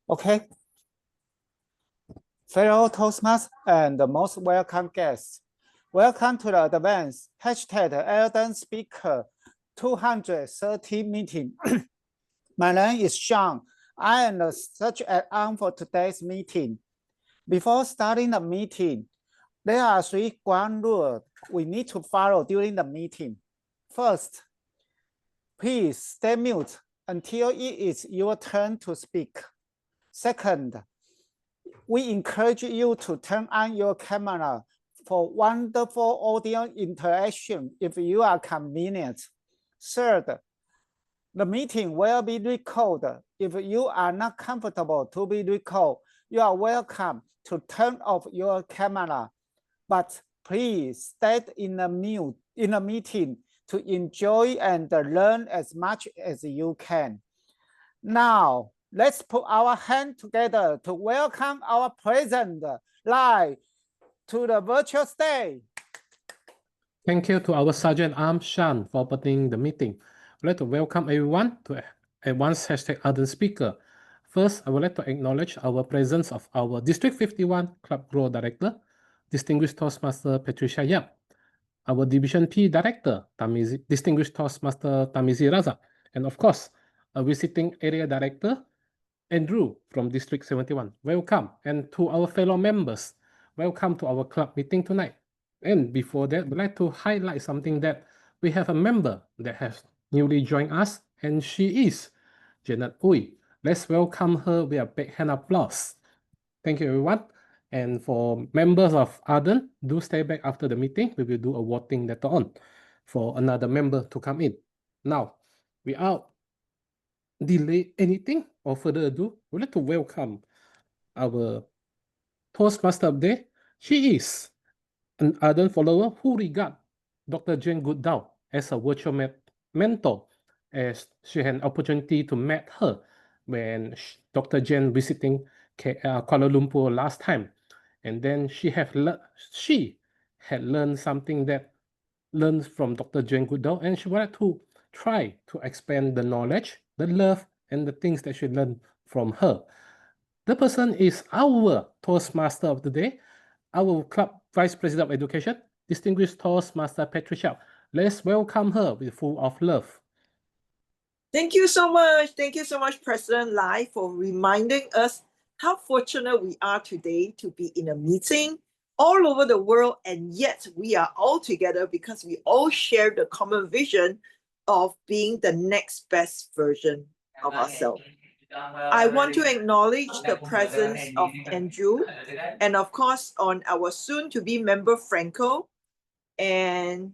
Okay. Fellow Toastmasters and the most welcome guests, welcome to the advanced #Elden Speaker 230 meeting. My name is Sean. I am the search add-on for today's meeting. Before starting the meeting, there are 3 ground rules we need to follow during the meeting. First, please stay mute until it is your turn to speak. Second, we encourage you to turn on your camera for wonderful audio interaction if you are convenient. Third, the meeting will be recorded. If you are not comfortable to be recorded, you are welcome to turn off your camera. But please stay in the meeting to enjoy and learn as much as you can. Now, let's put our hands together to welcome our president live to the virtual stage. Thank you to our Sergeant Arms Sean for opening the meeting. I'd like to welcome everyone to Advanced #Elden Speaker. First, I would like to acknowledge our presence of our District 51 Club Grow Director, Distinguished Toastmaster Patricia Yap, our Division P Director, Distinguished Toastmaster Tamizi Raza, and of course, our visiting Area Director, Andrew from District 71. Welcome. And to our fellow members, welcome to our club meeting tonight. And before that, we'd like to highlight something that we have a member that has newly joined us, and she is Janet Uy. Let's welcome her with a big hand applause. Thank you, everyone. And for members of Arden, do stay back after the meeting. We will do a voting later on for another member to come in. Now, without delay anything or further ado, we'd like to welcome our Toastmaster of the Day. She is an ardent follower who regards Dr. Jane Goodall as a virtual mentor, as she had an opportunity to meet her when Dr. Jane visiting Kuala Lumpur last time. And then she had learned something that learned from Dr. Jane Goodall, and she wanted to try to expand the knowledge, the love, and the things that she learned from her. The person is our Toastmaster of the Day, our Club Vice President of Education, Distinguished Toastmaster Patricia. Let's welcome her with full of love. Thank you so much. Thank you so much, President Lai, for reminding us how fortunate we are today to be in a meeting all over the world, and yet we are all together because we all share the common vision of being the next best version of ourselves. I want to acknowledge the presence of Andrew and of course on our soon-to-be member Franco. And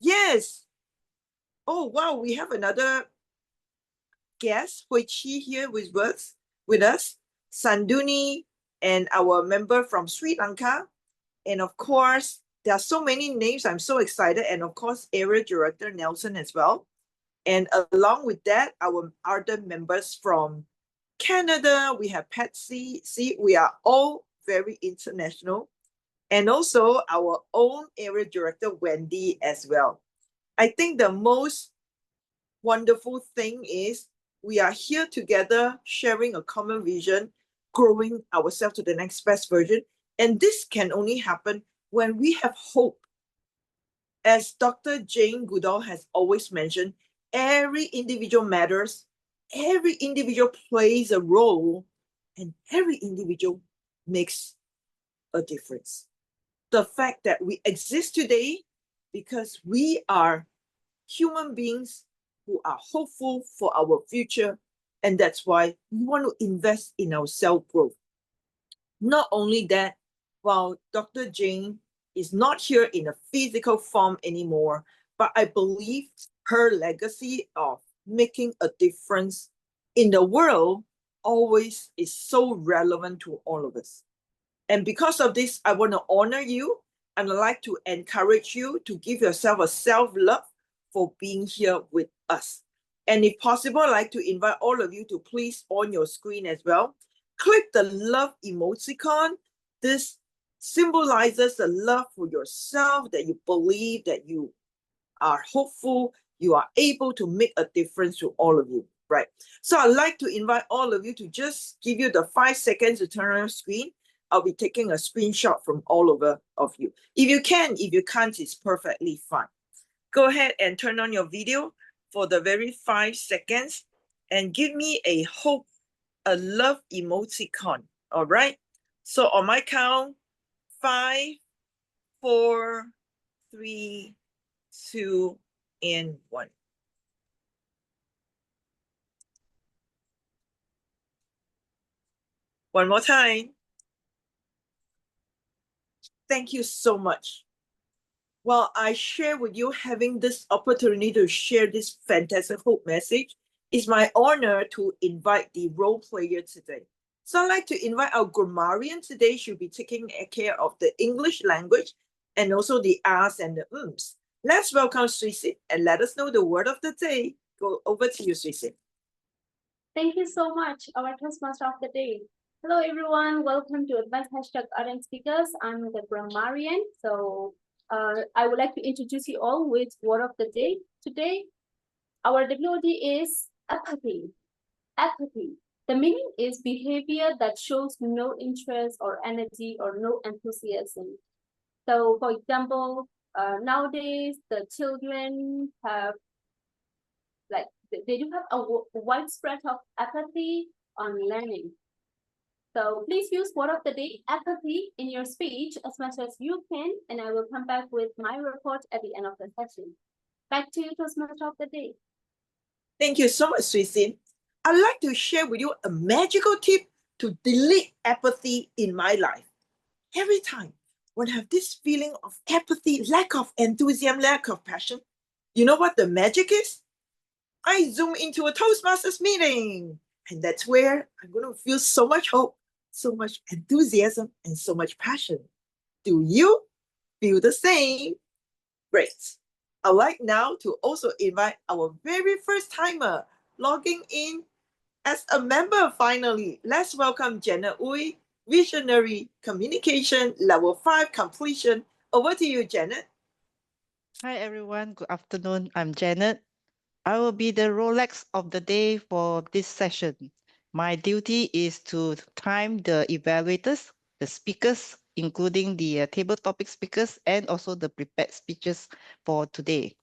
yes, oh wow, we have another guest, Hui-Chi, here with us, Sanduni, and our member from Sri Lanka. And of course, there are so many names. I'm so excited. And of course, Area Director Nelson as well. And along with that, our other members from Canada, we have Patsy. See, we are all very international. And also our own Area Director, Wendy, as well. I think the most wonderful thing is we are here together, sharing a common vision, growing ourselves to the next best version. And this can only happen when we have hope. As Dr. Jane Goodall has always mentioned, every individual matters, every individual plays a role, and every individual makes a difference. The fact that we exist today because we are human beings who are hopeful for our future, and that's why we want to invest in our self-growth. Not only that, while Dr. Jane is not here in a physical form anymore, but I believe her legacy of making a difference in the world always is so relevant to all of us. And because of this, I want to honor you, and I'd like to encourage you to give yourself a self-love for being here with us. And if possible, I'd like to invite all of you to please, on your screen as well, click the love emoticon. This symbolizes the love for yourself, that you believe that you are hopeful, you are able to make a difference to all of you. Right. So I'd like to invite all of you to just give you the 5 seconds to turn on your screen. I'll be taking a screenshot from all over of you. If you can, if you can't, it's perfectly fine. Go ahead and turn on your video for the very 5 seconds and give me a hope, a love emoticon. All right. So on my count, 5, 4, 3, 2, and 1. One more time. Thank you so much. While I share with you having this opportunity to share this fantastic hope message, it's my honor to invite the role player today. So I'd like to invite our grammarian today. She'll be taking care of the English language and also the R's and the ums. Let's welcome Suisin and let us know the word of the day. Go over to you, Suisin. Thank you so much, our Toastmaster of the day. Hello, everyone. Welcome to Advanced Hashtag Ardent Speakers. I'm the grammarian. So I would like to introduce you all with word of the day. Today, our WOD is apathy. Apathy. The meaning is behavior that shows no interest or energy or no enthusiasm. So, for example, nowadays the children have they do have a widespread of apathy on learning. So please use word of the day, apathy, in your speech as much as you can, and I will come back with my report at the end of the session. Back to you, Toastmaster of the day. Thank you so much, Suisin. I'd like to share with you a magical tip to delete apathy in my life. Every time when I have this feeling of apathy, lack of enthusiasm, lack of passion, you know what the magic is? I zoom into a Toastmasters meeting. And that's where I'm going to feel so much hope, so much enthusiasm, and so much passion. Do you feel the same? Great. I'd like now to also invite our very first timer logging in as a member finally. Let's welcome Janet Uy, Visionary Communication Level 5 Completion. Over to you, Janet. Hi everyone, good afternoon. I'm Janet. I will be the Rolex of the day for this session. My duty is to time the evaluators, the speakers, including the table topic speakers and also the prepared speeches for today.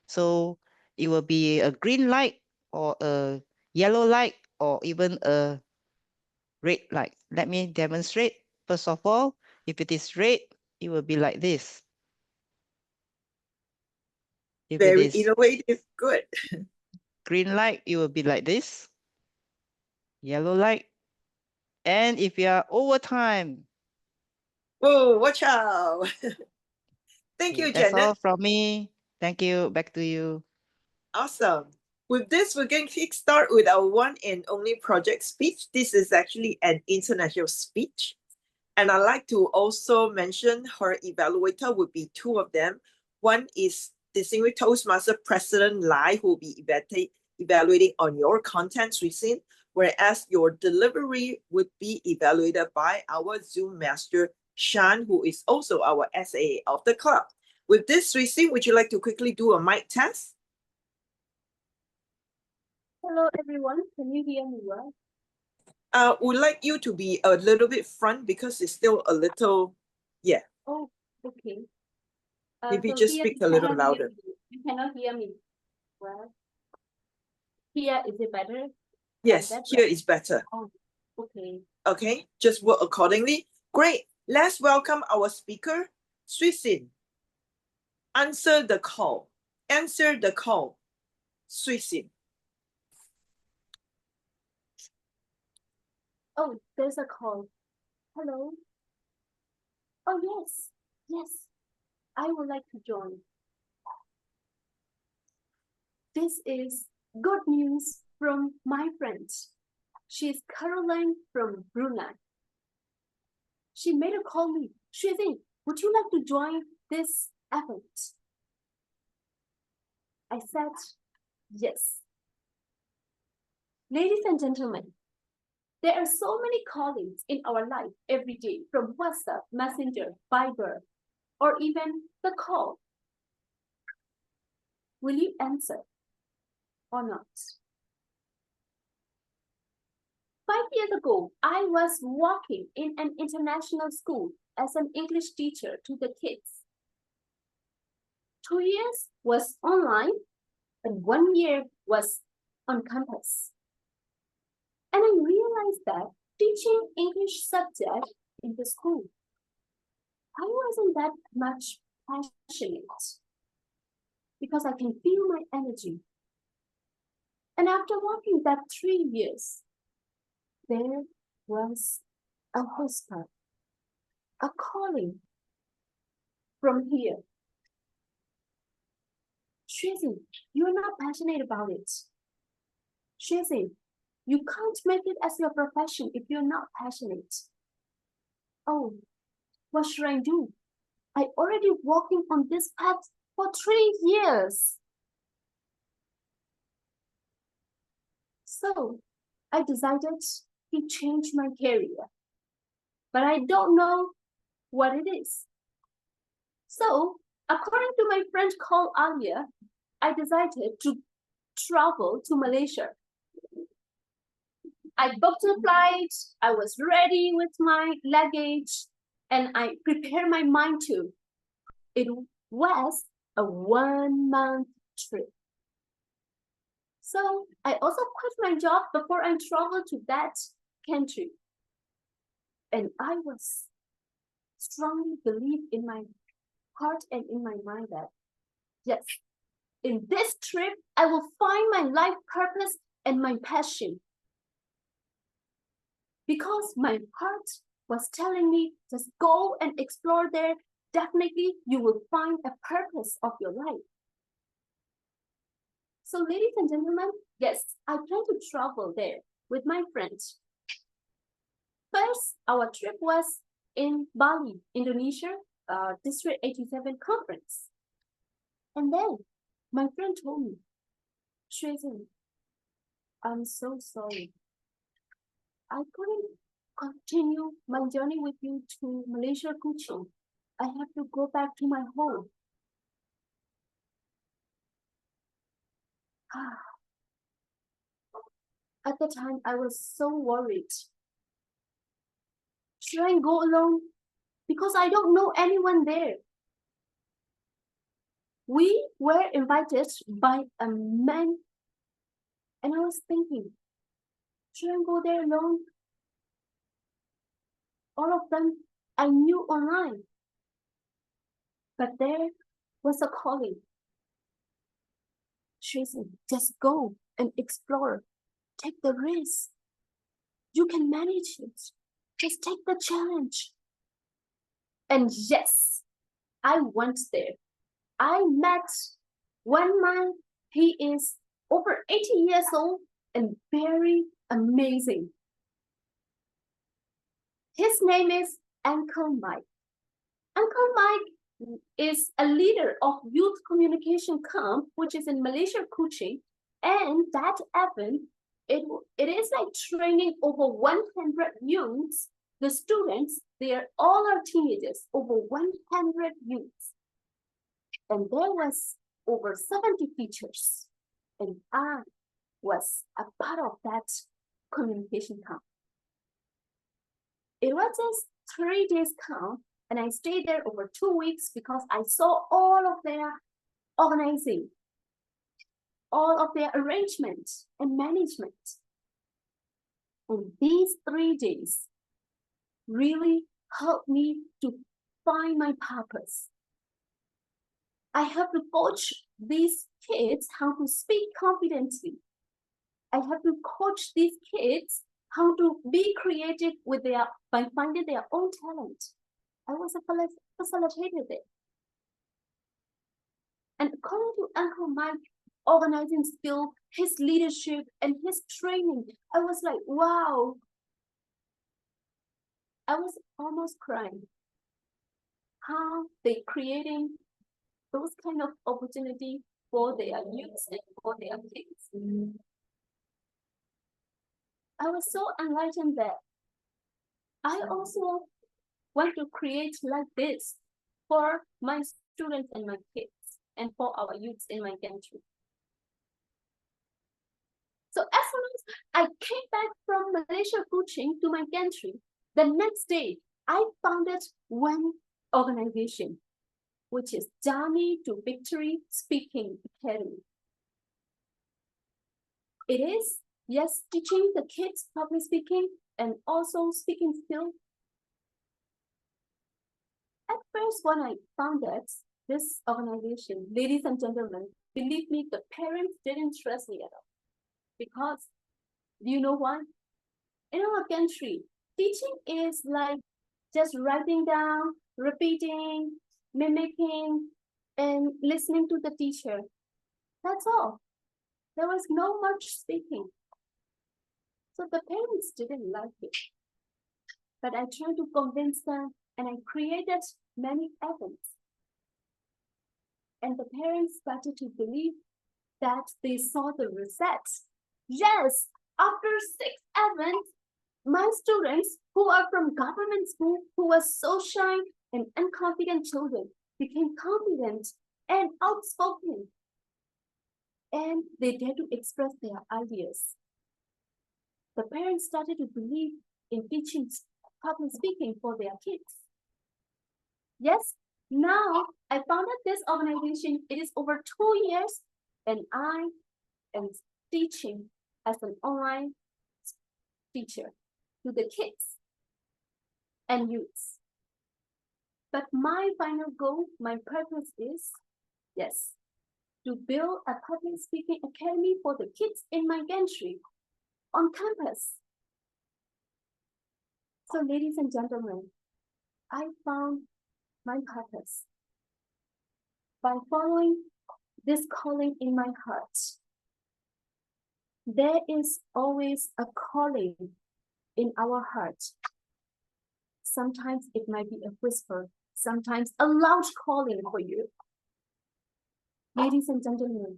So it will be a green light or a yellow light or even a red light. Let me demonstrate. First of all, if it is red, it will be like this. If it Very is innovative. Good. green light, it will be like this. Yellow light. And if you are over time. Whoa, watch out. Thank you, That's Janet. all from me. Thank you. Back to you. Awesome. With this, we're going to kickstart with our one and only project speech. This is actually an international speech. And I'd like to also mention her evaluator would be 2 of them. One is Distinguished Toastmaster President Lai, who will be evaluating on your content, Suisin, whereas your delivery would be evaluated by our Zoom master, Shan, who is also our SAA of the club. With this, Suisin, would you like to quickly do a mic test? Hello, everyone. Can you hear me well? Would like you to be a little bit front because it's still a little, yeah. Oh, okay. Maybe so just here speak you a little cannot hear louder. me. You cannot hear me. Well, here is it better? Yes, Better? here is better. Oh, okay. Okay, just work accordingly. Great. Let's welcome our speaker, Suisin. Answer the call. Answer the call. Suisin. Oh, there's a call. Hello. Oh, yes. Yes. I would like to join. This is good news from my friend. She's Caroline from Brunei. She made a call me. She said, would you like to join this event? I said, yes. Ladies and gentlemen, there are so many callings in our life every day from WhatsApp, Messenger, Viber, or even the call. Will you answer or not? 5 years ago, I was working in an international school as an English teacher to the kids. 2 years was online, and 1 year was on campus. And I realized that teaching English subject in the school, I wasn't that much passionate because I can feel my energy. And after working that 3 years, there was a whisper, a calling from here. Tracy, you're not passionate about it. Tracy, you can't make it as your profession if you're not passionate. Oh, what should I do? I already walking on this path for 3 years. So I decided to change my career, but I don't know what it is. So according to my friend called earlier, I decided to travel to Malaysia. I booked a flight, I was ready with my luggage, and I prepared my mind to. It was a 1-month trip. So I also quit my job before I traveled to that country. And I was strongly believe in my heart and in my mind that, yes, in this trip, I will find my life purpose and my passion. Because my heart was telling me, just go and explore there. Definitely, you will find a purpose of your life. So ladies and gentlemen, yes, I plan to travel there with my friends. First, our trip was in Bali, Indonesia, District 87 conference. And then my friend told me, Tracy, I'm so sorry. I couldn't continue my journey with you to Malaysia, Kuching. I have to go back to my home. At the time, I was so worried. Should I go alone? Because I don't know anyone there. We were invited by a man, and I was thinking, should I go there alone? All of them I knew online. But there was a calling. Tracy, just go and explore. Take the risk. You can manage it. Just take the challenge. And yes, I went there. I met one man. He is over 80 years old and very amazing. His name is Uncle Mike. Uncle Mike is a leader of youth communication camp, which is in Malaysia, Kuching. And that event, it is like training over 100 youths. The students, they are all our teenagers, over 100 youths. And there was over 70 teachers. And I was a part of that communication camp. It was just 3 days camp, and I stayed there over 2 weeks because I saw all of their organizing, all of their arrangement and management. And these 3 days really helped me to find my purpose. I have to coach these kids how to speak confidently. I have to coach these kids how to be creative with by finding their own talent. I was a facilitator there. And according to Uncle Mike's organizing skill, his leadership, and his training, I was like, wow. I was almost crying. How they creating those kind of opportunity for their youth and for their kids. I was so enlightened that I also want to create like this for my students and my kids and for our youths in my country. So as soon as I came back from Malaysia coaching to my gantry, the next day I founded one organization, which is Journey to Victory Speaking Academy. It is, yes, teaching the kids public speaking and also speaking skills. At first, when I founded this organization, ladies and gentlemen, believe me, the parents didn't trust me at all. Because, do you know why? In our country, teaching is like just writing down, repeating, mimicking, and listening to the teacher. That's all. There was no much speaking. So the parents didn't like it. But I tried to convince them, and I created many events. And the parents started to believe that they saw the results. Yes, after 6 events, my students who are from government school, who were so shy and unconfident children, became confident and outspoken. And they dared to express their ideas. The parents started to believe in teaching public speaking for their kids. Yes, now I founded this organization. It is over 2 years, and I am teaching as an online teacher to the kids and youths. But my final goal, my purpose is, yes, to build a public speaking academy for the kids in my gantry on campus. So, ladies and gentlemen, I found my purpose by following this calling in my heart. There is always a calling in our heart. Sometimes it might be a whisper, sometimes a loud calling for you. Ladies and gentlemen,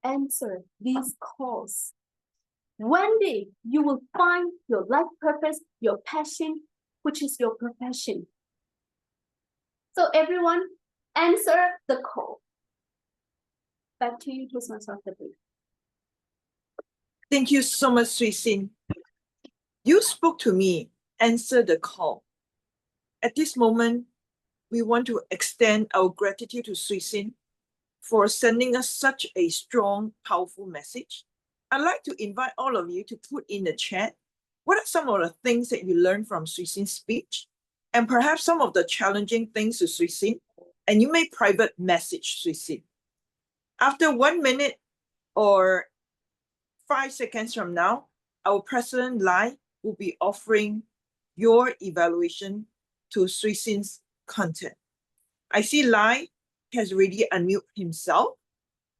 answer these calls. One day you will find your life purpose, your passion, which is your profession. So everyone, answer the call. Back to you, Toastmasters of the Day. Thank you so much, Sui Sin. You spoke to me. Answer the call. At this moment, we want to extend our gratitude to Sui Sin for sending us such a strong, powerful message. I'd like to invite all of you to put in the chat what are some of the things that you learned from Sui Sin's speech, and perhaps some of the challenging things to Sui Sin, and you may private message Sui Sin. After 1 minute or 5 seconds from now, our President Lai will be offering your evaluation to Sui Sin's content. I see Lai has already unmuted himself.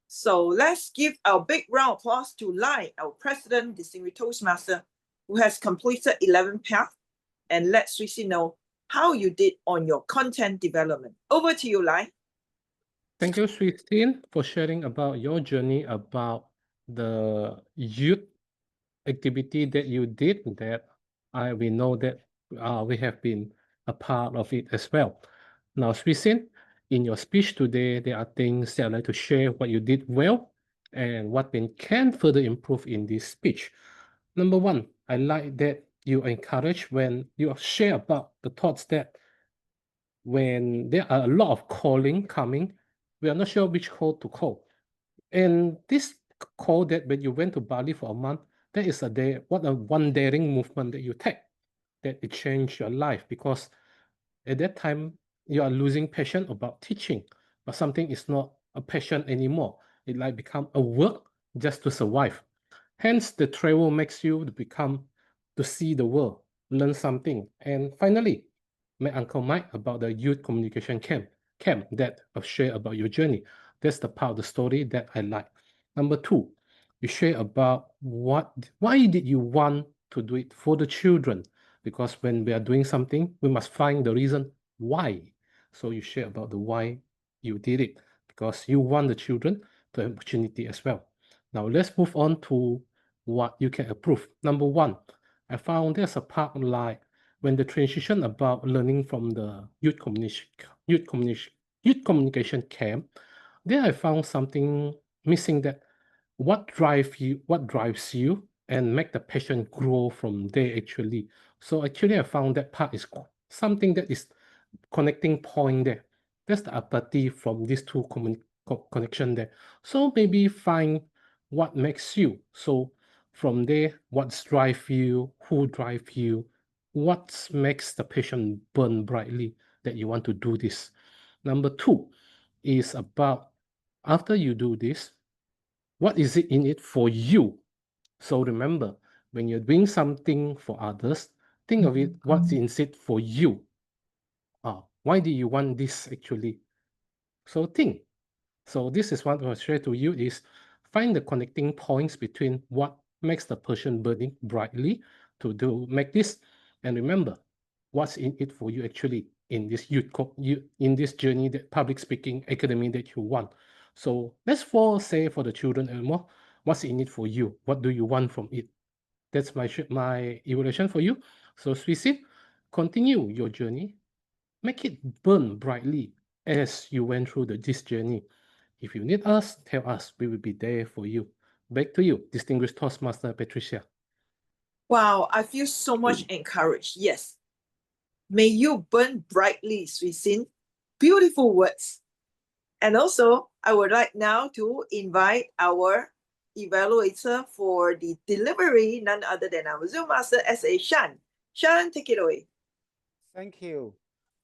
So let's give a big round of applause to Lai, our President, Distinguished Toastmaster, who has completed 11 paths, and let Sui Sin know how you did on your content development. Over to you, Lai. Thank you, Sui Sin, for sharing about your journey about the youth activity that you did. That we know that we have been a part of it as well. Now, Sui Sin, in your speech today, there are things that I'd like to share what you did well and what can further improve in this speech. Number one, I like that you encourage when you share about the thoughts that when there are a lot of calling coming, we are not sure which call to call. And this call that when you went to Bali for a month, that is what a one daring movement that you take, that it changed your life, because at that time you are losing passion about teaching, but something is not a passion anymore. It like become a work just to survive. Hence, the travel makes you to see the world, learn something. And finally, my Uncle Mike about the youth communication camp that I've shared about your journey. That's the part of the story that I like. Number two, you share about why did you want to do it for the children? Because when we are doing something, we must find the reason why. So you share about the why you did it, because you want the children to have opportunity as well. Now let's move on to what you can approve. Number one, I found there's a part like when the transition about learning from the youth communication camp, there I found something missing, that what drives you, and make the passion grow from there actually. So actually I found that part is something that is connecting point there. That's the empathy from these two connection there. So maybe find what makes you. So from there, what drive you, who drive you, what makes the passion burn brightly that you want to do this. Number 2 is about after you do this, what is it in it for you? So remember, when you're doing something for others, think of it, what's in it for you? Why do you want this actually? So think. So this is what I'll share to you is find the connecting points between what makes the person burning brightly to make this. And remember, what's in it for you actually in this in this journey, that public speaking academy that you want. So let's say for the children and more, what's in it for you? What do you want from it? That's my evaluation for you. So Swissy, continue your journey. Make it burn brightly as you went through this journey. If you need us, tell us. We will be there for you. Back to you, distinguished Toastmaster Patricia. Wow, I feel so much encouraged. Yes. May you burn brightly, Suisin. Beautiful words. And also, I would like now to invite our evaluator for the delivery, none other than our Zoom Master, S.A. Shan. Shan, take it away. Thank you.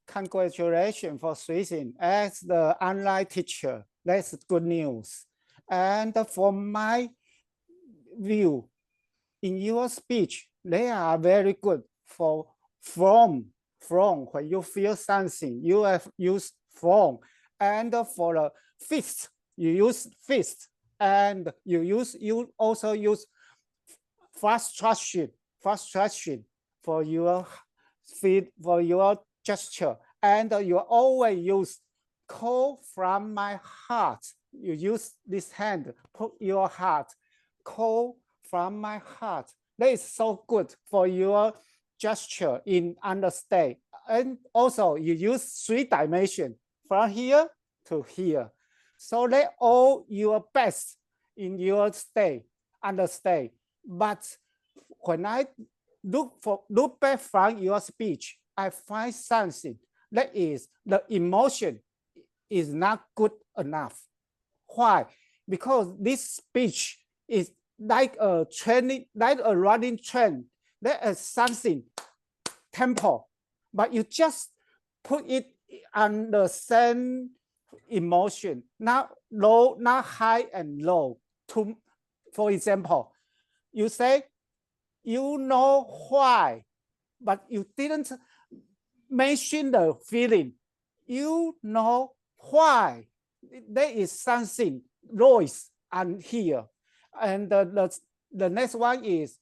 Congratulations for switching as the online teacher. That's good news. And for my view, in your speech, they are very good for from when you feel something, you have used from. And for the fist, you use fist. And you also use frustration for your feet, for your gesture. And you always use call from my heart. You use this hand, put your heart, call from my heart. That is so good for your gesture in understand. And also you use 3 dimensions from here to here. So let all your best in your stay, understand. But when I look back from your speech, I find something that is the emotion is not good enough. Why? Because this speech is like a training, like a running train. There is something tempo, but you just put it on the same emotion, not low, not high and low. For example, you say, you know why, but you didn't mention the feeling. You know why. There is something noise on here. And the next one is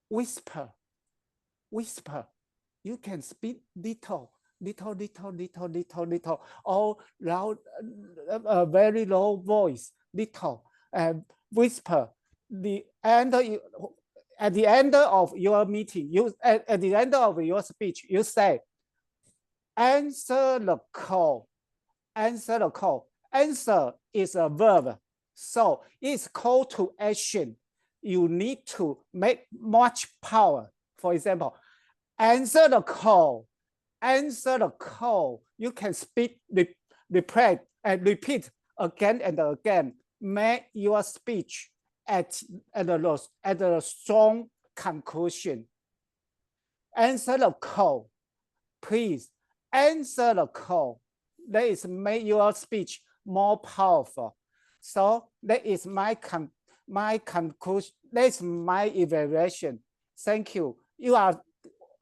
whisper. Whisper. You can speak little, or loud, a very low voice, little, and whisper. At the end of your meeting, at the end of your speech, you say, answer the call. Answer the call. Answer is a verb. So it's call to action. You need to make much power. For example, answer the call. Answer the call. You can speak, repeat, and repeat again and again. Make your speech at a strong conclusion. Answer the call. Please answer the call. That is make your speech more powerful. So that is my conclusion. That's my evaluation. Thank you. You are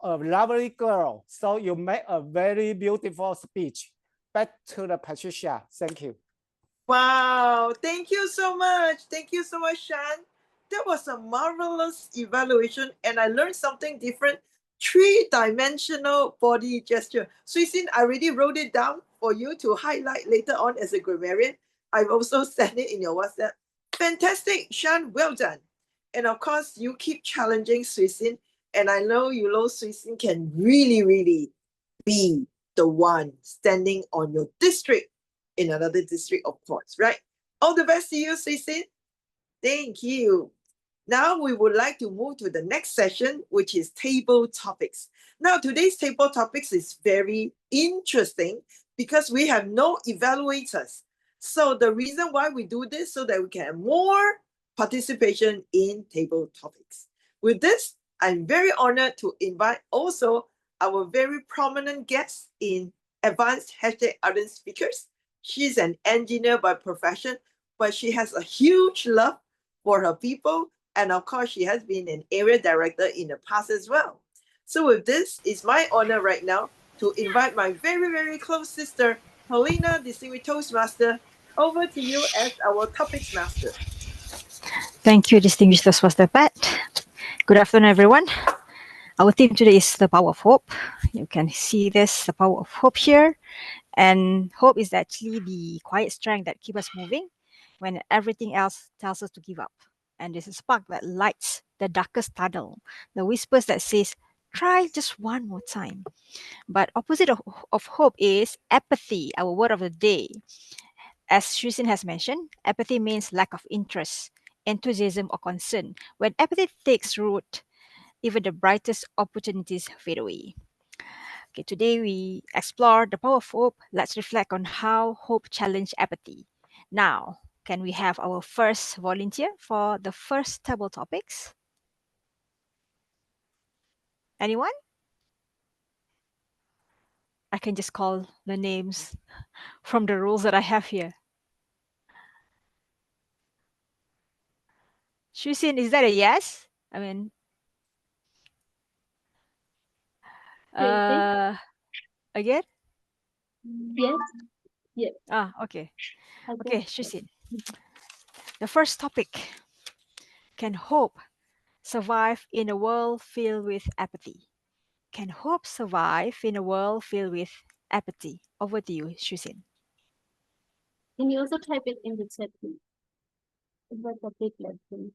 a lovely girl. So you make a very beautiful speech. Back to the Patricia. Thank you. Wow, thank you so much. Thank you so much, Shan. That was a marvelous evaluation, and I learned something different. 3-dimensional body gesture. Suisin, I already wrote it down for you to highlight later on as a grammarian. I've also sent it in your WhatsApp. Fantastic, Shan, well done. And of course, you keep challenging Suisin, and I know Suisin can really, really be the one standing on your district in another district, of course, right? All the best to you, Suisin. Thank you. Now we would like to move to the next session, which is table topics. Now today's table topics is very interesting because we have no evaluators. So the reason why we do this so that we can have more participation in table topics. With this, I'm very honored to invite also our very prominent guest in Advanced Ardent Speakers. She's an engineer by profession, but she has a huge love for her people. And of course, she has been an area director in the past as well. So with this, it's my honor right now to invite my very, very close sister, Helena, Distinguished Toastmaster, over to you as our topics master. Thank you, distinguished Toastmaster Pat. Good afternoon, everyone. Our theme today is the power of hope. You can see this, the power of hope here. And hope is actually the quiet strength that keeps us moving when everything else tells us to give up. And there's a spark that lights the darkest tunnel, the whispers that says, try just one more time. But opposite of hope is apathy, our word of the day. As Shusin has mentioned, apathy means lack of interest, enthusiasm, or concern. When apathy takes root, even the brightest opportunities fade away. Okay, today we explore the power of hope. Let's reflect on how hope challenged apathy. Now, can we have our first volunteer for the first table topics? Anyone? I can just call the names from the rules that I have here. Shusin, is that a yes? I mean, again? Yes. Yes. Okay. I Okay, guess. Shusin. The first topic, can hope survive in a world filled with apathy? Can hope survive in a world filled with apathy? Over to you, Shusin. Can you also type it in the chat, please? It was a big lesson.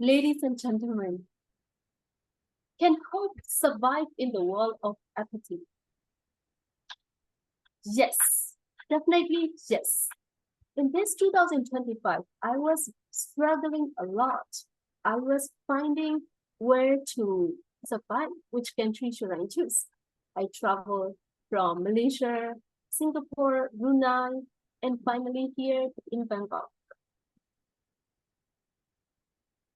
Ladies and gentlemen, can hope survive in the world of apathy? Yes, definitely yes. In this 2025, I was struggling a lot. I was finding where to survive, which country should I choose? I traveled from Malaysia, Singapore, Brunei, and finally here in Bangkok.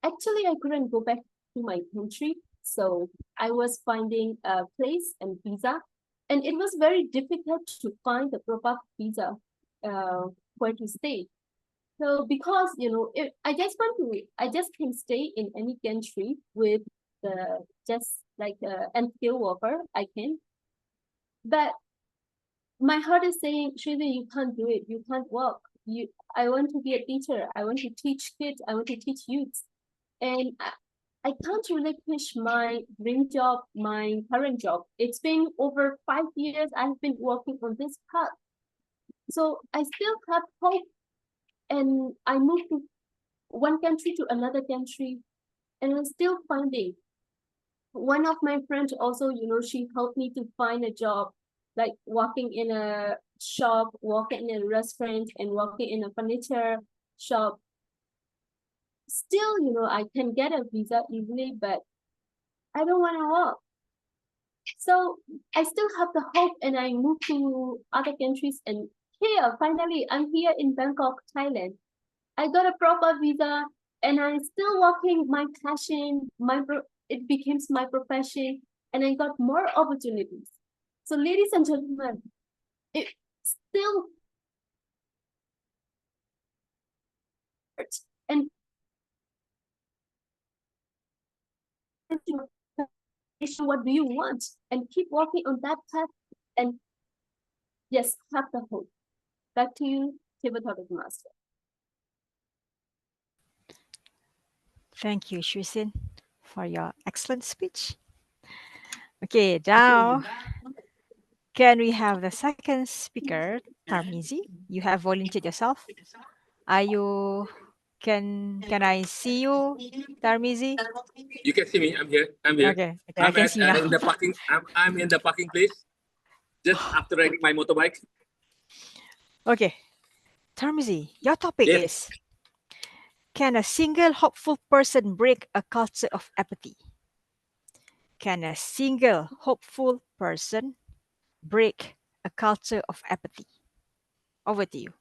Actually, I couldn't go back to my country, so I was finding a place and visa, and it was very difficult to find the proper visa where to stay. So because I just can stay in any country with the just like unskilled worker, I can. But my heart is saying, Shrivi, you can't do it. You can't work. I want to be a teacher. I want to teach kids. I want to teach youth. And I can't relinquish my dream job, my current job. It's been over 5 years I've been working on this path. So I still have hope. And I moved to one country to another country, and I'm still finding. One of my friends also, she helped me to find a job, like working in a shop, working in a restaurant, and working in a furniture shop. Still, I can get a visa easily, but I don't want to work. So I still have the hope, and I moved to other countries, and here, finally, I'm here in Bangkok, Thailand. I got a proper visa, and I'm still working my passion. It became my profession, and I got more opportunities. So, ladies and gentlemen, it still hurts. And what do you want? And keep working on that path. And yes, have the hope. Back to you, Table Topic Master. Thank you, Shusin, for your excellent speech. Okay, now Can we have the second speaker, Tarmizi? You have volunteered yourself. Are you? Can I see you, Tarmizi? You can see me. I'm here. I'm here. Okay, I can see you now. In the parking. I'm in the parking place. Just after riding my motorbike. Okay, Tarmizi, your topic Yes. is: can a single hopeful person break a culture of apathy? Can a single hopeful person break a culture of apathy? Over to you.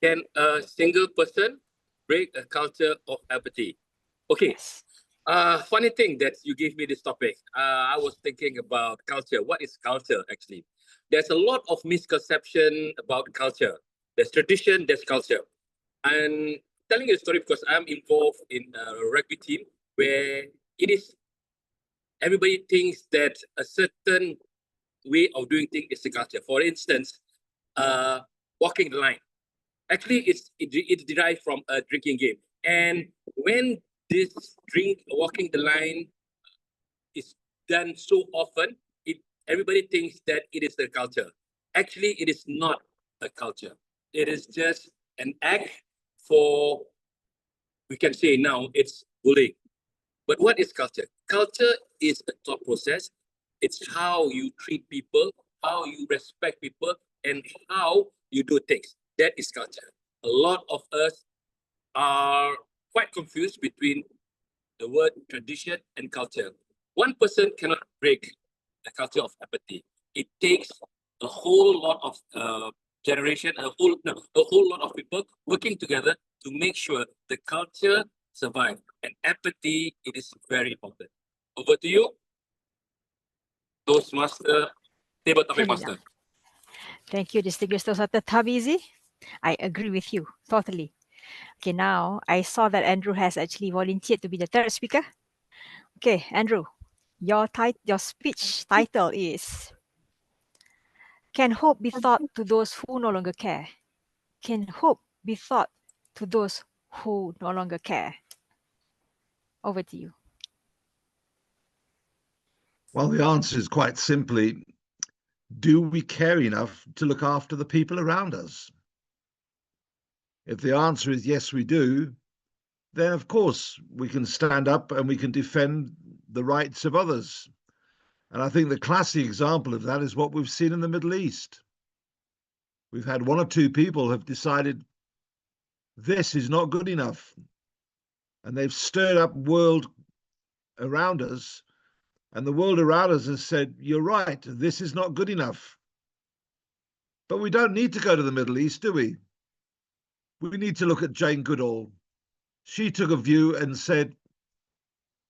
Can a single person break a culture of apathy? Okay. Yes. Funny thing that you gave me this topic. I was thinking about culture. What is culture actually? There's a lot of misconception about culture. There's tradition, there's culture. And telling you a story because I'm involved in a rugby team where it is everybody thinks that a certain way of doing things is the culture. For instance, walking the line. Actually, it's derived from a drinking game. And when this walking the line is done so often, everybody thinks that it is the culture. Actually, it is not a culture. It is just an act for, we can say now, it's bullying. But what is culture? Culture is a thought process. It's how you treat people, how you respect people, and how you do things. That is culture. A lot of us are quite confused between the word tradition and culture. One person cannot break the culture of apathy. It takes a whole lot of generation, a whole lot of people working together to make sure the culture survives. And apathy, it is very important. Over to you, Toastmaster, table topic master. Thank you, distinguished Toastmaster Tarmizi. I agree with you totally. Okay, now I saw that Andrew has actually volunteered to be the third speaker. Okay, Andrew, your speech title is: can hope be thought to those who no longer care? Can hope be thought to those who no longer care? Over to you. Well, the answer is quite simply, do we care enough to look after the people around us? If the answer is yes, we do, then of course we can stand up and we can defend the rights of others. And I think the classic example of that is what we've seen in the Middle East. We've had one or two people have decided this is not good enough. And they've stirred up world around us. And the world around us has said, you're right, this is not good enough. But we don't need to go to the Middle East, do we? We need to look at Jane Goodall. She took a view and said,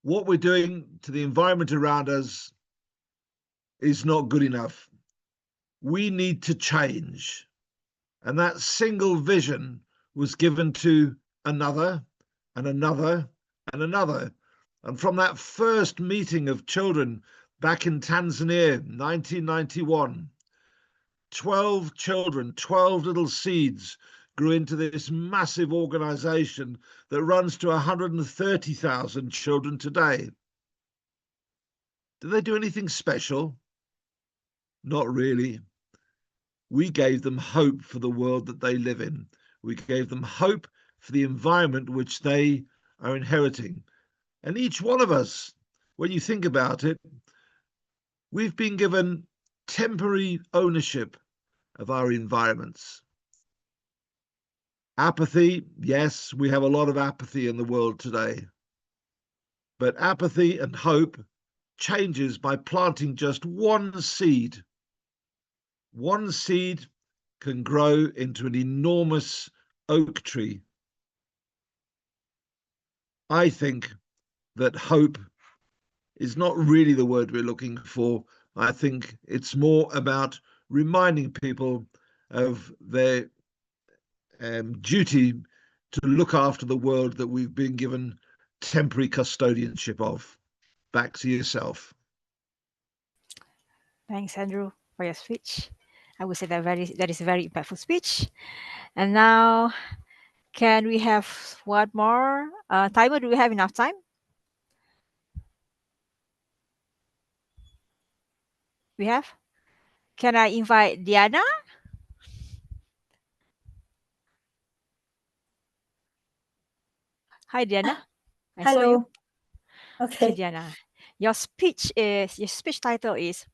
what we're doing to the environment around us is not good enough. We need to change. And that single vision was given to another and another and another. And from that first meeting of children back in Tanzania, 1991, 12 children, 12 little seeds grew into this massive organization that runs to 130,000 children today. Did they do anything special? Not really. We gave them hope for the world that they live in. We gave them hope for the environment which they are inheriting. And each one of us, when you think about it, we've been given temporary ownership of our environments. Apathy, yes, we have a lot of apathy in the world today. But apathy and hope changes by planting just one seed. One seed can grow into an enormous oak tree. I think that hope is not really the word we're looking for. I think it's more about reminding people of their duty to look after the world that we've been given temporary custodianship of. Back to yourself. Thanks, Andrew, for your speech. I would say that is a very impactful speech. And now, can we have one more timer? Do we have enough time? We have? Can I invite Diana? Hi, Diana. I saw you. Hello. Okay, Okay. Diana. Your speech title is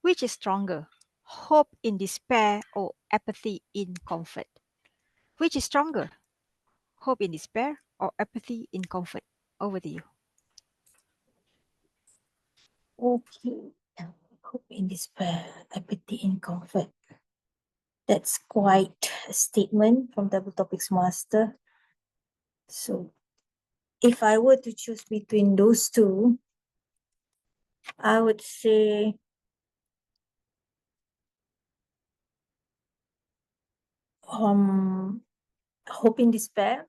which is stronger? Hope in despair or apathy in comfort? Which is stronger? Hope in despair or apathy in comfort? Over to you. Okay. Hope in despair, apathy in comfort. That's quite a statement from Double Topics Master. So if I were to choose between those two, I would say hope in despair.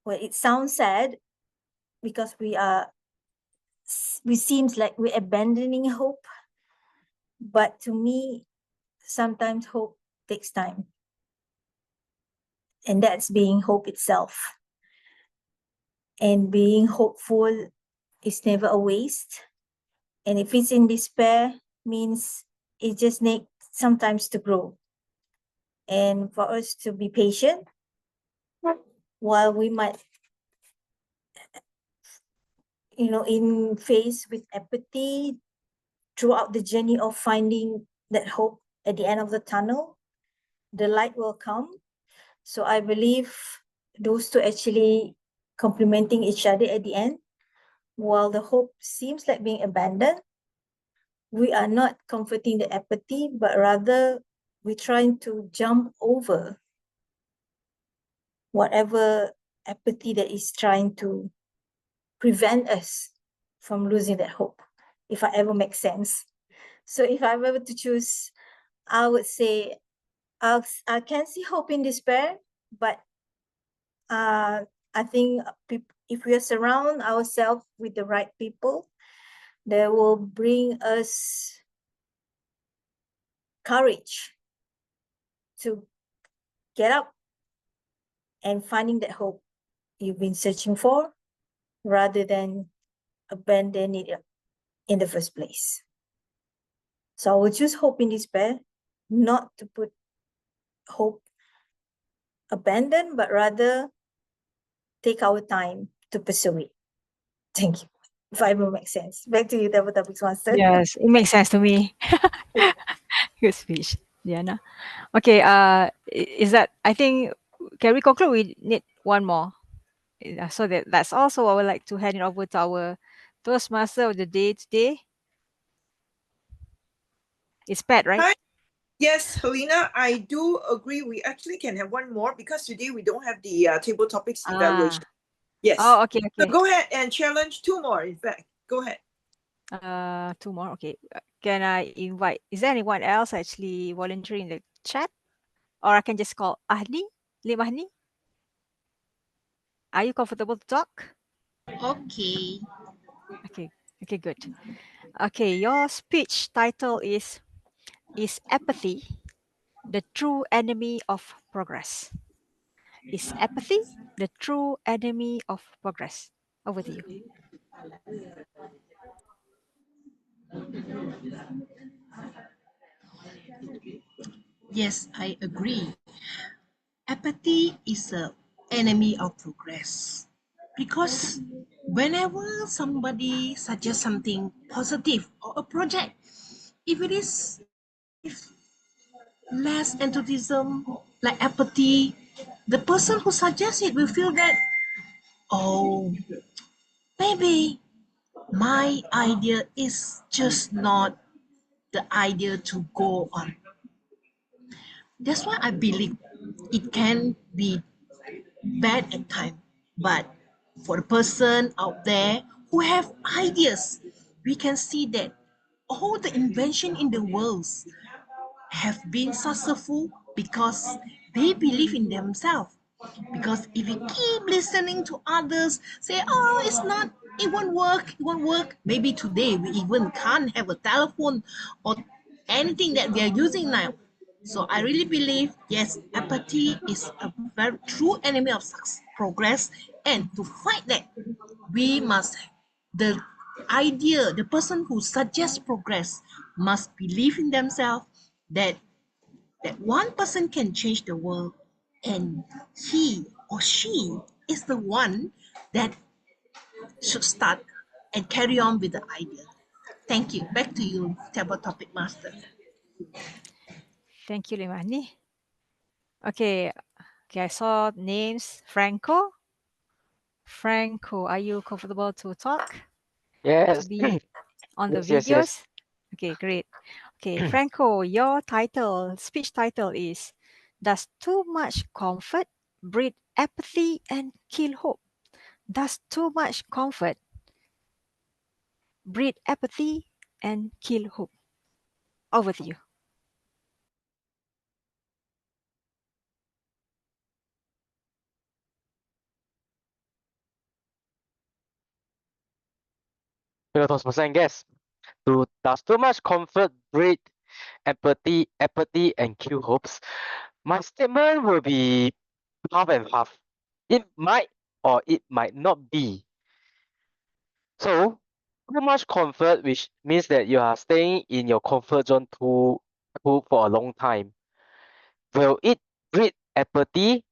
Well, it sounds sad because we seems like we're abandoning hope. But to me, sometimes hope takes time. And that's being hope itself. And being hopeful is never a waste. And if it's in despair, means it just needs sometimes to grow. And for us to be patient, while we might, in face with apathy throughout the journey of finding that hope at the end of the tunnel, the light will come. So I believe those two actually complementing each other at the end. While the hope seems like being abandoned, we are not comforting the apathy, but rather we're trying to jump over whatever apathy that is trying to prevent us from losing that hope, if I ever make sense. So if I were to choose, I would say I can see hope in despair, but I think if we surround ourselves with the right people, they will bring us courage to get up and finding that hope you've been searching for rather than abandon it in the first place. So I will choose hope in despair, not to put hope abandoned, but rather take our time to pursue it. Thank you. If I will make sense. Back to you, Double Topics Master. Yes, it makes sense to me. Good speech, Diana. Okay, is that, I think, can we conclude? We need one more. So that's also I would like to hand it over to our Toastmaster of the day today. It's Pat, right? Hi. Yes, Helena, I do agree. We actually can have one more because today we don't have the table topics evaluation. Yes. Oh, okay, So okay. go ahead and challenge two more, in fact. Go ahead. Two more. Okay. Can I invite? Is there anyone else actually volunteering in the chat, or I can just call Ahni, Lim Ahni? Are you comfortable to talk? Okay. Okay. Okay. Good. Okay. Your speech title is apathy the true enemy of progress? Is apathy the true enemy of progress? Over to you. Yes, I agree. Apathy is a enemy of progress because whenever somebody suggests something positive or a project, if it is with less enthusiasm, like apathy, the person who suggests it will feel that, oh, maybe my idea is just not the idea to go on. That's why I believe it can be bad at times, but for the person out there who have ideas, we can see that all the invention in the world have been successful because they believe in themselves. Because if we keep listening to others say, oh, it won't work. Maybe today we even can't have a telephone or anything that we are using now. So I really believe, yes, apathy is a very true enemy of progress. And to fight that, we must, the person who suggests progress must believe in themselves that one person can change the world, and he or she is the one that should start and carry on with the idea. Thank you. Back to you, Table Topic Master. Thank you, Limani. Okay, I saw names. Franco. Franco, are you comfortable to talk? Yes. To be on the Yes, yes, videos? yes. Okay, great. Okay, Franco, your speech title is Does Too Much Comfort Breed Apathy and Kill Hope? Does too much comfort breed apathy and kill hope? Over to you. Guess. Does too much comfort breed apathy, and kill hopes? My statement will be half and half. It might or it might not be. So, too much comfort, which means that you are staying in your comfort zone too for a long time. Will it breed apathy?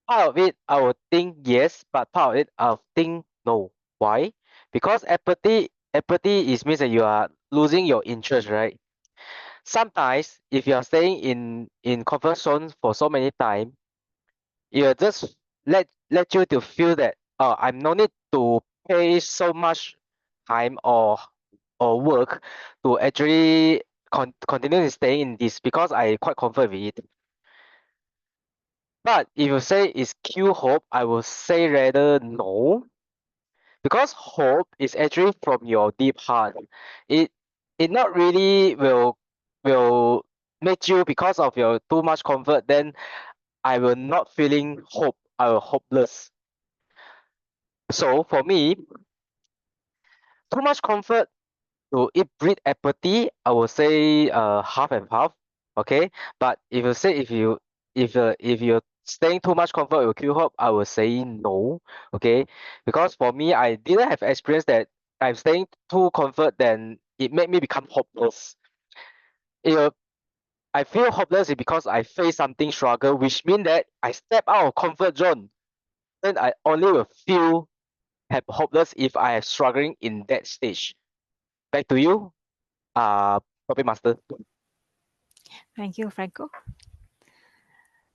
Part of it, I would think yes, but part of it, I'll think no. Why? Because apathy is means that you are losing your interest, right? Sometimes, if you are staying in comfort zone for so many time, you just let you to feel that I'm no need to pay so much time or work to actually continue staying in this because I quite comfort with it. But if you say it's kill hope, I will say rather no, because hope is actually from your deep heart. It not really will make you because of your too much comfort. Then I will not feeling hope. I will hopeless. So for me, too much comfort to it breed apathy. I will say half and half. Okay, but if you say if you're staying too much comfort will kill hope, I will say no. Okay, because for me, I didn't have experience that I'm staying too comfort, then it made me become hopeless. If I feel hopeless is because I face something struggle, which mean that I step out of comfort zone. Then I only will feel hopeless if I am struggling in that stage. Back to you, Topic Master. Thank you, Franco.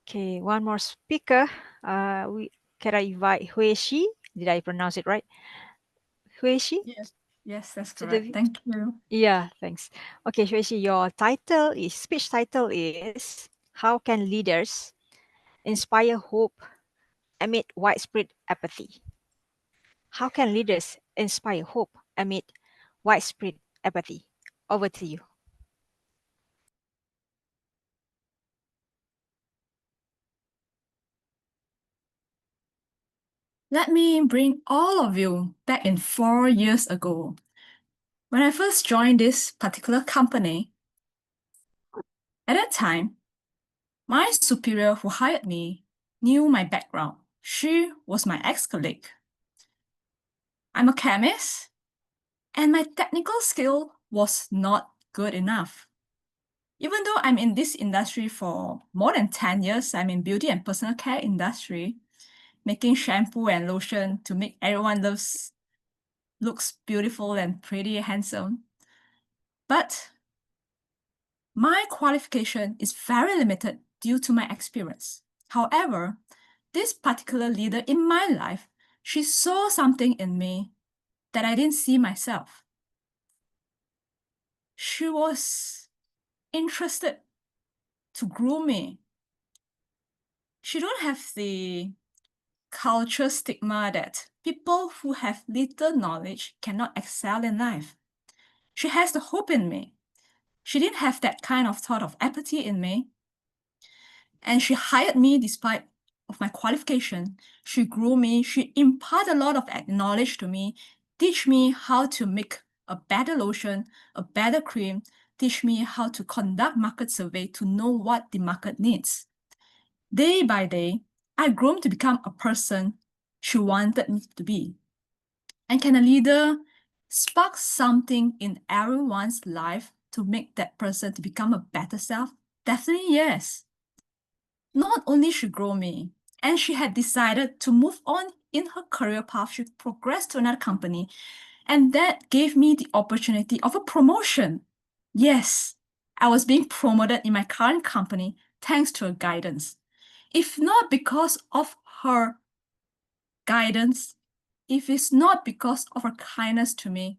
Okay, one more speaker. Can I invite Hui Shi? Did I pronounce it right? Hui Shi? Yes, that's correct. Thank you. Yeah, thanks. Okay, Hui Shi, your speech title is How Can Leaders Inspire Hope Amid Widespread Apathy? How can leaders inspire hope amid widespread apathy? Over to you. Let me bring all of you back in 4 years ago. When I first joined this particular company, at that time, my superior who hired me knew my background. She was my ex-colleague. I'm a chemist, and my technical skill was not good enough. Even though I'm in this industry for more than 10 years, I'm in beauty and personal care industry, making shampoo and lotion to make everyone looks beautiful and pretty, handsome. But my qualification is very limited due to my experience. However, this particular leader in my life, she saw something in me that I didn't see myself. She was interested to groom me. She don't have the culture stigma that people who have little knowledge cannot excel in life. She has the hope in me. She didn't have that kind of thought of apathy in me. And she hired me despite of my qualification. She grew me. She imparted a lot of knowledge to me, teach me how to make a better lotion, a better cream, teach me how to conduct market survey to know what the market needs. Day by day, I grew to become a person she wanted me to be. And can a leader spark something in everyone's life to make that person to become a better self? Definitely yes. Not only she grew me, and she had decided to move on in her career path. She progressed to another company, and that gave me the opportunity of a promotion. Yes, I was being promoted in my current company thanks to her guidance. If not because of her guidance, if it's not because of her kindness to me,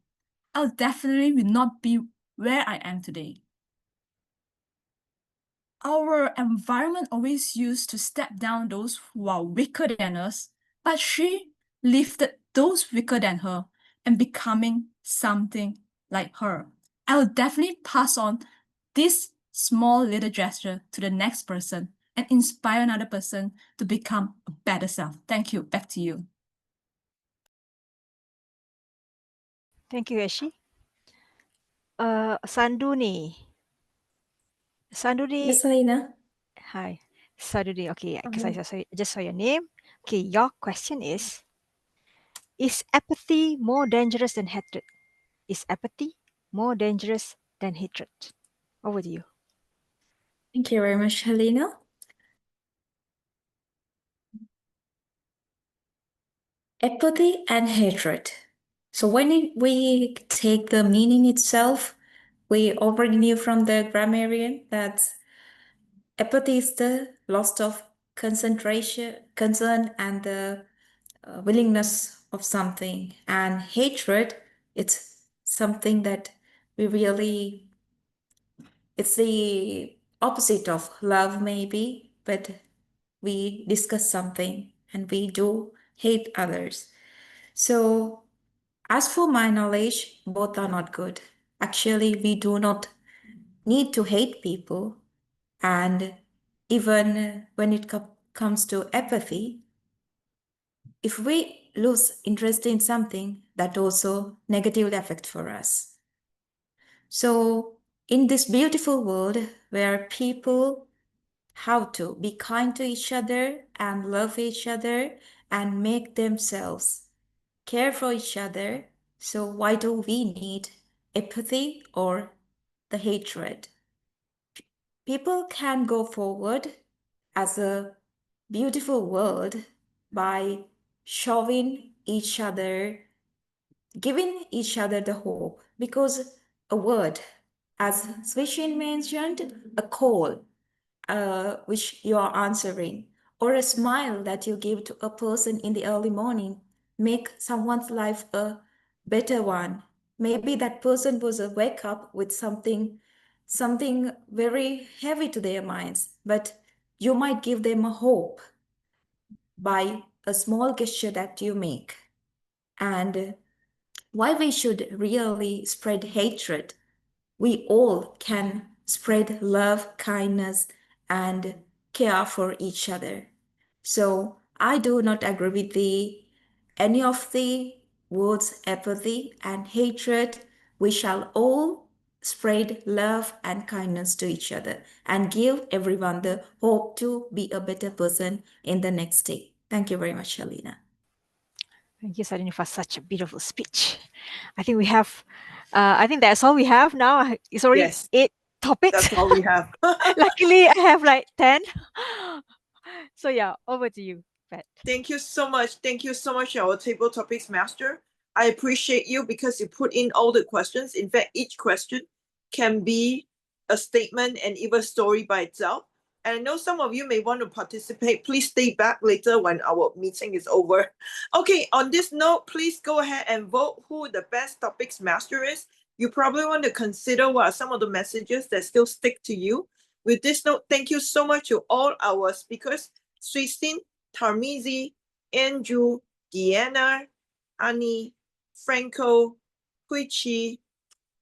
I'll definitely will not be where I am today. Our environment always used to step down those who are weaker than us, but she lifted those weaker than her and becoming something like her. I will definitely pass on this small little gesture to the next person and inspire another person to become a better self. Thank you. Back to you. Thank you, Ashi. Sanduni. Sanduni. Yes, Selena. Hi. Sanduni. Okay, because I just saw your name. Okay, your question is apathy more dangerous than hatred? Is apathy more dangerous than hatred? Over to you. Thank you very much, Helena. Apathy and hatred. So when we take the meaning itself, we already knew from the grammarian that apathy is the loss of concern, and the willingness of something. And hatred, it's something that it's the opposite of love maybe, but we discuss something and we do hate others. So as for my knowledge, both are not good. Actually, we do not need to hate people. And even when it comes to apathy, if we lose interest in something, that also negatively affect for us. So in this beautiful world where people have to be kind to each other and love each other and make themselves care for each other, so why do we need apathy or the hatred? People can go forward as a beautiful world by showing each other, giving each other the hope, because a word, as Swishin mentioned, a call which you are answering, or a smile that you give to a person in the early morning, make someone's life a better one. Maybe that person was a wake up with something very heavy to their minds, but you might give them a hope by a small gesture that you make. And why we should really spread hatred? We all can spread love, kindness, and care for each other. So I do not agree with any of the words apathy and hatred. We shall all spread love and kindness to each other and give everyone the hope to be a better person in the next day. Thank you very much, Helena. Thank you, Sanduni, for such a beautiful speech. I think we have, I think that's all we have now. It's already Yes. 8 topics. That's all we have. Luckily, I have like 10. So yeah, over to you, Pat. Thank you so much. Thank you so much, our table topics master. I appreciate you because you put in all the questions. In fact, each question can be a statement and even a story by itself. And I know some of you may want to participate. Please stay back later when our meeting is over. Okay, on this note, please go ahead and vote who the best topics master is. You probably want to consider what are some of the messages that still stick to you. With this note, thank you so much to all our speakers, Suisin, Tarmizi, Andrew, Deanna, Annie, Franco, Huichi,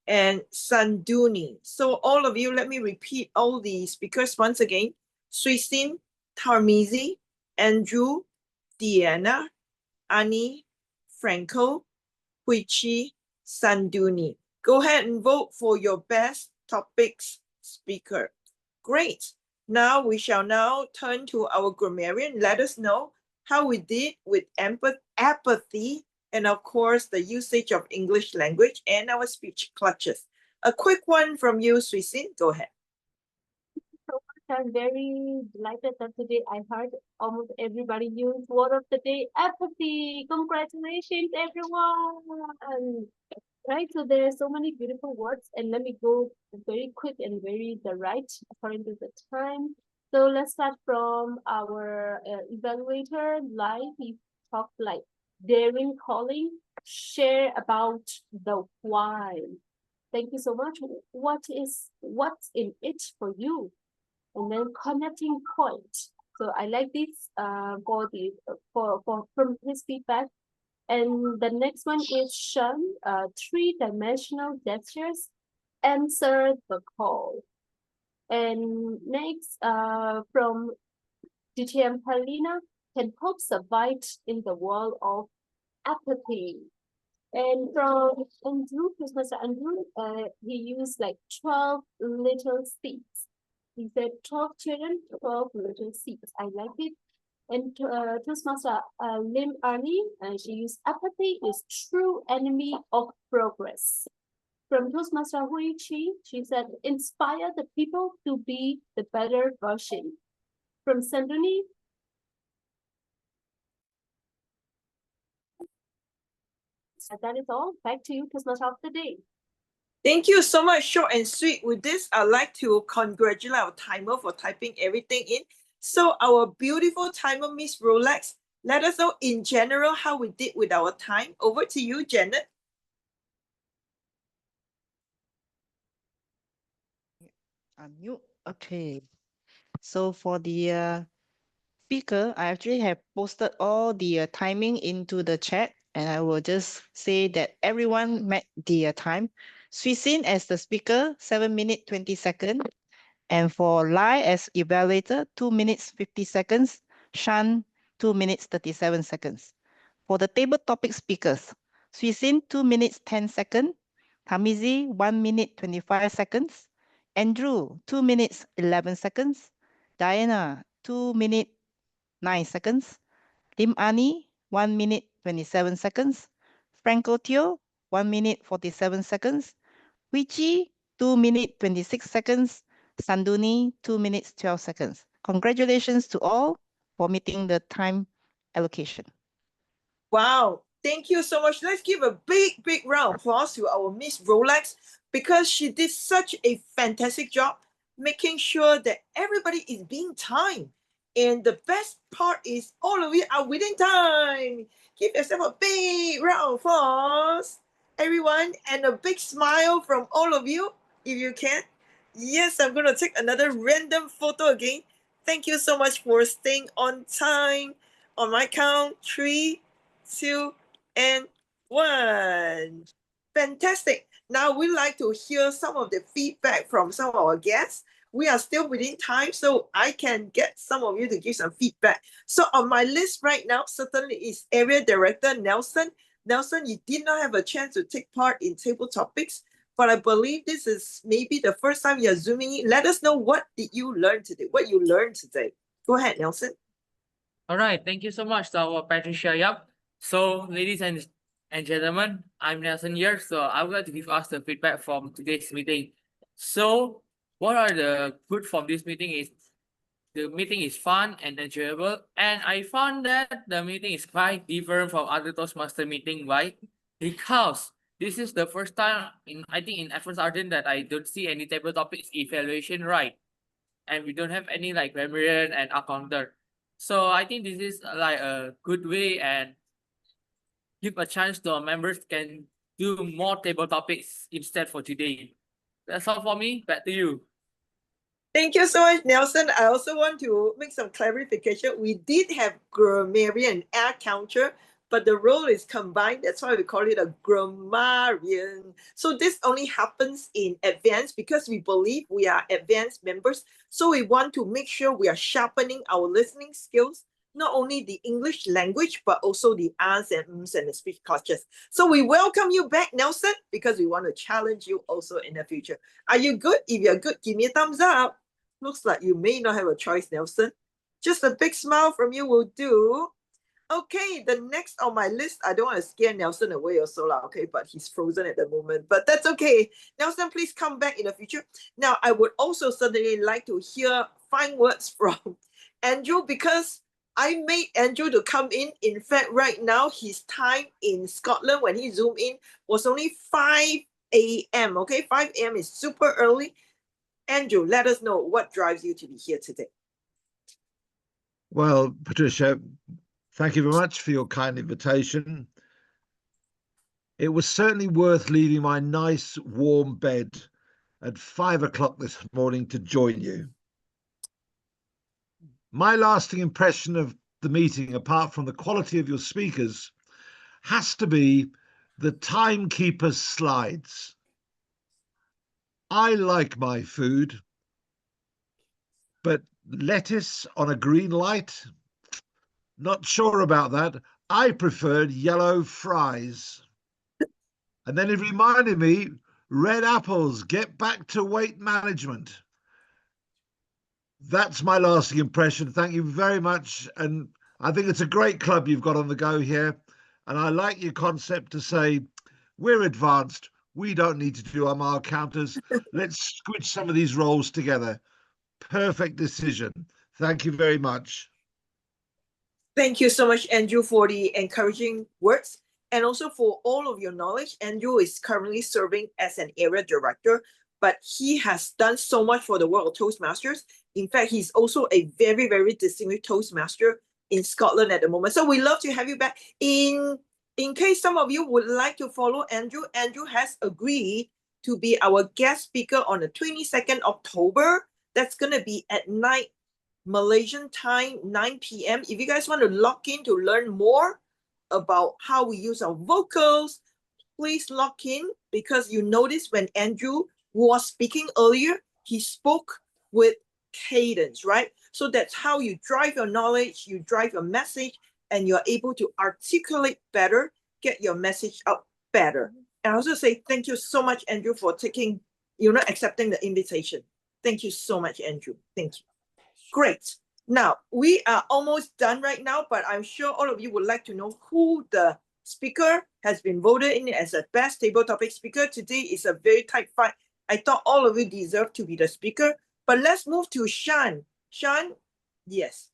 and Sanduni. So all of you, let me repeat all the speakers once again. Suisin, Tarmizi, Andrew, Deanna, Annie, Franco, Huichi, Sanduni. Go ahead and vote for your best topics speaker. Great. Now we shall now turn to our grammarian. Let us know how we did with apathy and of course the usage of English language and our speech clutches. A quick one from you, Suisin. Go ahead. I'm very delighted that today I heard almost everybody use word of the day, apathy. Congratulations, everyone. Right, so there are so many beautiful words, and let me go very quick and very direct according to the time. So let's start from our evaluator. Like he talked like daring calling, share about the why. Thank you so much. What's in it for you? And then connecting point. So I like this from his feedback. And the next one is Sean, three-dimensional gestures, answer the call. And next, from DTM Helena, can hope survive in the world of apathy. And from Andrew, Mr. Andrew, he used like 12 little seeds. He said 12 children, 12 little seeds. I like it. And Toastmaster Lim Arnie, she used apathy is true enemy of progress. From Toastmaster Hui Chi, she said inspire the people to be the better version. From Sanduni, that is all. Back to you, Toastmaster of the day. Thank you so much, short and sweet. With this, I'd like to congratulate our timer for typing everything in. So our beautiful timer, Miss Rolex, let us know in general how we did with our time. Over to you, Janet. Unmute. Okay. So for the speaker, I actually have posted all the timing into the chat, and I will just say that everyone met the time. Suisin as the speaker, 7 minutes 20 seconds. And for Lai as evaluator, 2 minutes 50 seconds. Shan, 2 minutes 37 seconds. For the table topic speakers, Suisin, 2 minutes 10 seconds. Tamizi, 1 minute 25 seconds. Andrew, 2 minutes 11 seconds. Diana, 2 minutes 9 seconds. Lim Ani, 1 minute 27 seconds. Franco Teo, 1 minute 47 seconds. Wichi, 2 minutes 26 seconds. Sanduni, 2 minutes 12 seconds. Congratulations to all for meeting the time allocation. Wow, thank you so much. Let's give a big, big round of applause to our Miss Rolex because she did such a fantastic job making sure that everybody is being timed. And the best part is all of you are within time. Give yourself a big round of applause, everyone, and a big smile from all of you, if you can. Yes, I'm going to take another random photo again. Thank you so much for staying on time. On my count, 3, 2, and 1. Fantastic. Now we'd like to hear some of the feedback from some of our guests. We are still within time, so I can get some of you to give some feedback. So on my list right now, certainly is Area Director Nelson. Nelson, you did not have a chance to take part in table topics, but I believe this is maybe the first time you're Zooming in. Let us know what did you learn today, what you learned today. Go ahead, Nelson. All right, thank you so much to our Patricia Yap. So, ladies and gentlemen, I'm Nelson here. So, I would like to give us the feedback from today's meeting. So, what are the good from this meeting is the meeting is fun and enjoyable, and I found that the meeting is quite different from other Toastmaster meeting. Why? Because this is the first time I think in Advanced Arden that I don't see any table topics evaluation, right? And we don't have any like grammarian and accountant. So I think this is like a good way and give a chance to our members can do more table topics instead for today. That's all for me. Back to you. Thank you so much, Nelson. I also want to make some clarification. We did have grammarian and accountant, but the role is combined. That's why we call it a grammarian. So this only happens in advance because we believe we are advanced members. So we want to make sure we are sharpening our listening skills, not only the English language, but also the ahs and ums and the speech cultures. So we welcome you back, Nelson, because we want to challenge you also in the future. Are you good? If you're good, give me a thumbs up. Looks like you may not have a choice, Nelson. Just a big smile from you will do. Okay, the next on my list, I don't want to scare Nelson away or so, okay, but he's frozen at the moment, but that's okay. Nelson, please come back in the future. Now, I would also certainly like to hear fine words from Andrew, because I made Andrew to come in. In fact, right now, his time in Scotland when he zoomed in was only 5 a.m., okay? 5 a.m. is super early. Andrew, let us know what drives you to be here today. Well, Patricia, thank you very much for your kind invitation. It was certainly worth leaving my nice warm bed at 5 o'clock this morning to join you. My lasting impression of the meeting, apart from the quality of your speakers, has to be the timekeeper's slides. I like my food, but lettuce on a green light? Not sure about that. I preferred yellow fries. And then it reminded me, red apples, get back to weight management. That's my lasting impression. Thank you very much. And I think it's a great club you've got on the go here. And I like your concept to say, we're advanced. We don't need to do our mile counters. Let's squidge some of these roles together. Perfect decision. Thank you very much. Thank you so much, Andrew, for the encouraging words and also for all of your knowledge. Andrew is currently serving as an area director, but he has done so much for the world of Toastmasters. In fact, he's also a very, very distinguished Toastmaster in Scotland at the moment. So we love to have you back. In case some of you would like to follow Andrew, Andrew has agreed to be our guest speaker on the 22nd October. That's going to be at night, Malaysian time, 9 p.m. If you guys want to log in to learn more about how we use our vocals, please log in, because you notice when Andrew was speaking earlier, he spoke with cadence, right? So that's how you drive your knowledge, you drive your message, and you're able to articulate better, get your message out better. And I also say thank you so much, Andrew, for accepting the invitation. Thank you so much, Andrew. Thank you. Great. Now, we are almost done right now, but I'm sure all of you would like to know who the speaker has been voted in as the best table topic speaker. Today is a very tight fight. I thought all of you deserve to be the speaker, but let's move to Shan. Shan, yes.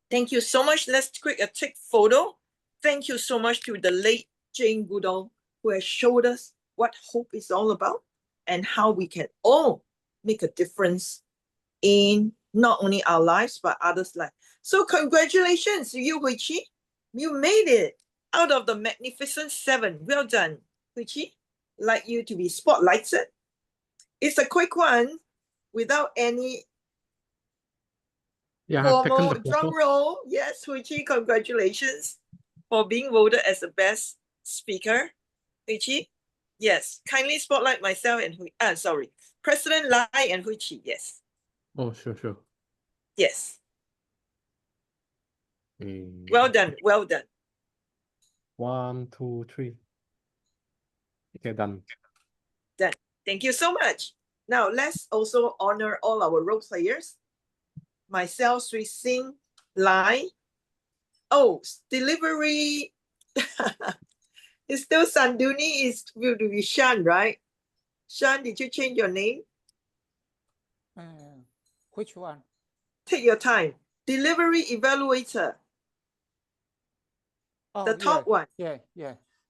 Thank you so much. Let's quick a quick photo. Thank you so much to the late Jane Goodall, who has showed us what hope is all about and how we can all make a difference in not only our lives, but others' lives. So congratulations to you, Hui-Chi. You made it out of the Magnificent Seven. Well done, Hui-Chi. Like you to be spotlighted. It's a quick one without any formal drum roll. Yes, Hui-Chi, congratulations for being voted as the best speaker. Hui-Chi, yes, kindly spotlight myself and President Lai and Hui-Chi, yes. Oh, sure. Yes. Well done, well done. 1, 2, 3. Okay, done. Done. Thank you so much. Now, let's also honor all our role players. Myself, Sri Singh, Lai. Oh, delivery. It's still Sanduni, will be Shan, right? Shan, did you change your name? Which one? Take your time. Delivery evaluator. Oh, the top one. Yeah.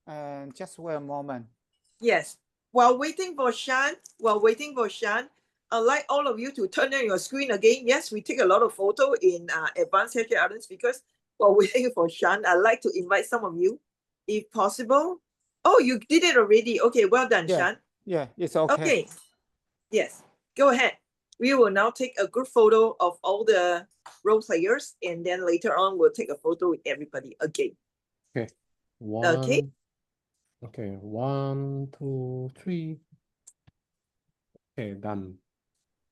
And just wait a moment. Yes. While waiting for Shan, I'd like all of you to turn on your screen again. Yes, we take a lot of photo in advanced healthcare ardent speakers. While waiting for Shan, I'd like to invite some of you, if possible. Oh, you did it already. Okay, well done, Shan. Yeah, it's okay. Okay. Yes, go ahead. We will now take a group photo of all the role players, and then later on we'll take a photo with everybody again. Okay. Okay. Okay, 1, 2, 3. Okay, done.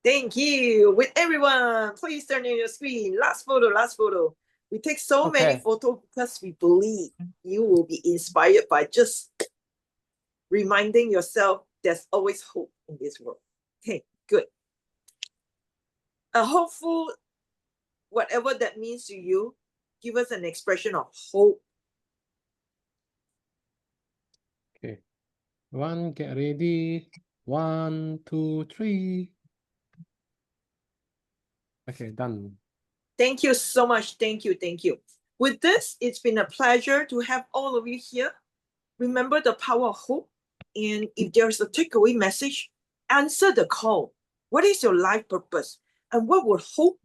Thank you. With everyone, please turn on your screen. Last photo. We take so many photos because we believe you will be inspired by just reminding yourself there's always hope in this world. Okay, good. A hopeful, whatever that means to you, give us an expression of hope. Okay. One, get ready. 1, 2, 3. Okay, done. Thank you so much. Thank you. Thank you. With this, it's been a pleasure to have all of you here. Remember the power of hope. And if there's a takeaway message, answer the call. What is your life purpose? And what will hope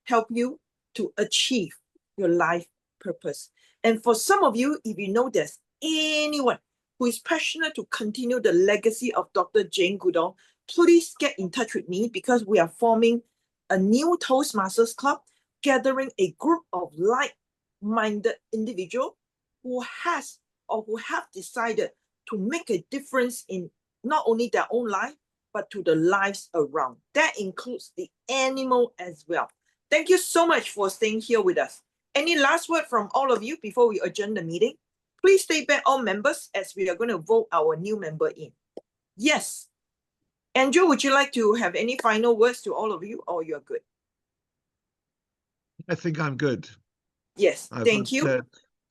help you to achieve your life purpose? And for some of you, if you know there's anyone who is passionate to continue the legacy of Dr. Jane Goodall, please get in touch with me, because we are forming a new Toastmasters Club, gathering a group of like-minded individuals who have decided to make a difference in not only their own life, but to the lives around. That includes the animal as well. Thank you so much for staying here with us. Any last word from all of you before we adjourn the meeting? Please stay back, all members, as we are going to vote our new member in. Yes. Andrew, would you like to have any final words to all of you, or you're good? I think I'm good. Yes, I've thank got,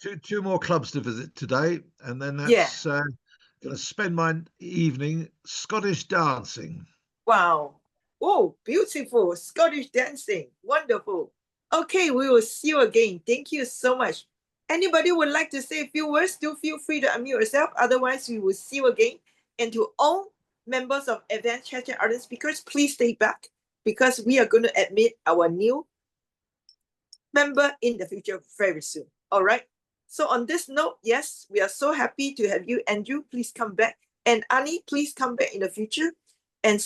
you. two more clubs to visit today, and then that's going to spend my evening Scottish dancing. Wow. Oh, beautiful. Scottish dancing. Wonderful. Okay, we will see you again. Thank you so much. Anybody would like to say a few words, still feel free to unmute yourself. Otherwise, we will see you again. And to all members of Advanced Hashtag Ardent Speakers, please stay back, because we are going to admit our new member in the future very soon. All right. So on this note, yes, we are so happy to have you. Andrew, please come back. And Annie, please come back in the future. And